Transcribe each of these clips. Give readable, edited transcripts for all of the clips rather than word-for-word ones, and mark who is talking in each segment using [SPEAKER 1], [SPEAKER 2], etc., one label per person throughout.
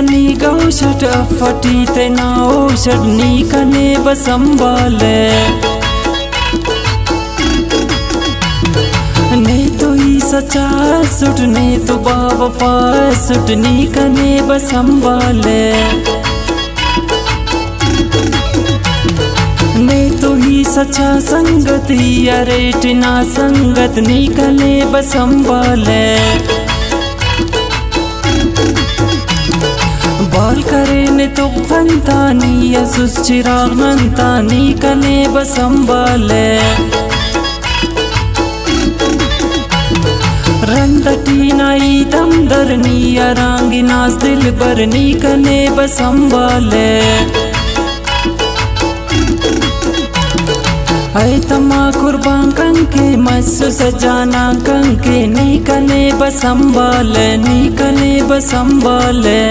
[SPEAKER 1] नी गौशट फटी ते ना ओशट नी कने बसंबाले ने तो ही सच्चा सुट ने तो बाबा सुट नी कने बसंबाले ने तो ही सच्चा संगत ही अरेटिना संगत नी कने बसंबाले बाल करे ने तो खंतानी यसुस चिराग मंतानी कने बसंबाले रंदटी नाई दमदरनी अरांगी नाज दिल बरनी कने बसंबाले ऐ तमा कुर्बान कंके मस्सु सजाना कंके नी कने बसंबाले नी कने बसंबाले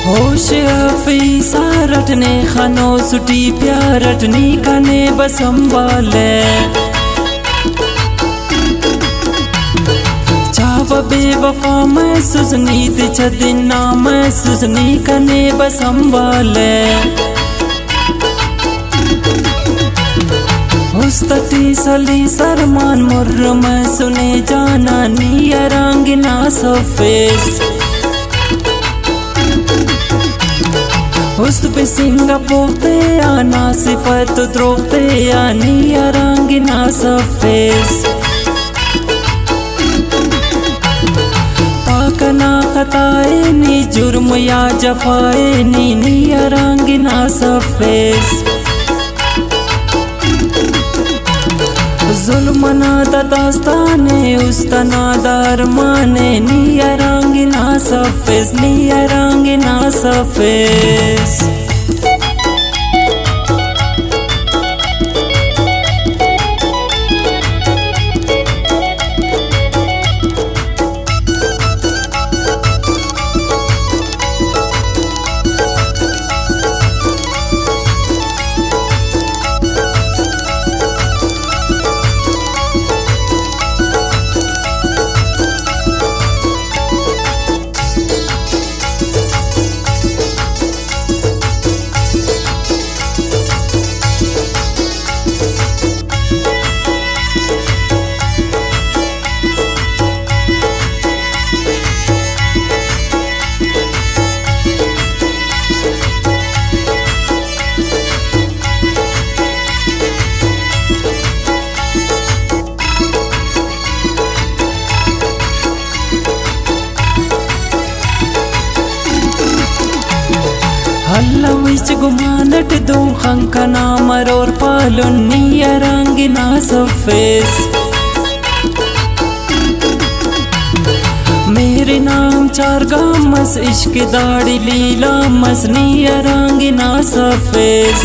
[SPEAKER 1] होश अफी सारटने खनो सुटी प्यारटनी कने बसंबाले चाव बेवफा महसूस नीत छदिना महसूस नी कने बसंबाले हुस्तती सली सरमान मुर्र में सुने जाना नी अरांगिना सफेस उस पे सिंगापोते आना सिफत द्रोते आनी अरांगिना सफेस पाकना खताए नी जुर्म या जफाए नी अरांगिना सफेस जुल्म नादा दास्ताने उस्तना दारमाने नी अरांगिना सफेस नी अरांगिना सफेस हल्ला विच गुमानट दो खंकना मरोर पालुन नी अरांगिना सफेस मेरे नाम चार गामस इश्क दाड़ी लीला मस नी अरांगिना सफेस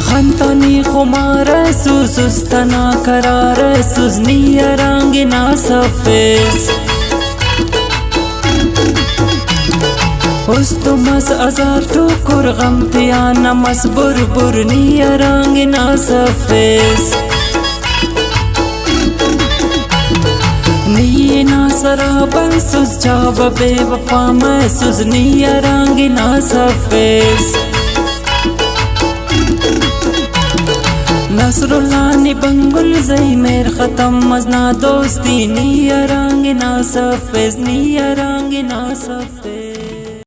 [SPEAKER 1] खंतनी खुमार सुस्तना करार सुजनी अरांगिना सफेस उस्तुमस अजार ठोकुर गम तियाना मस बुरबुर नी अरांगिना सफेस नी ना सराबर सुस जाब बेवफा महसूस नी अरांगिना सफेस नसरुल्लाह बंगुल जई मेर ख़त्म मजना दोस्ती नी अरांगे ना सफेज नी अरांगे ना सफेज।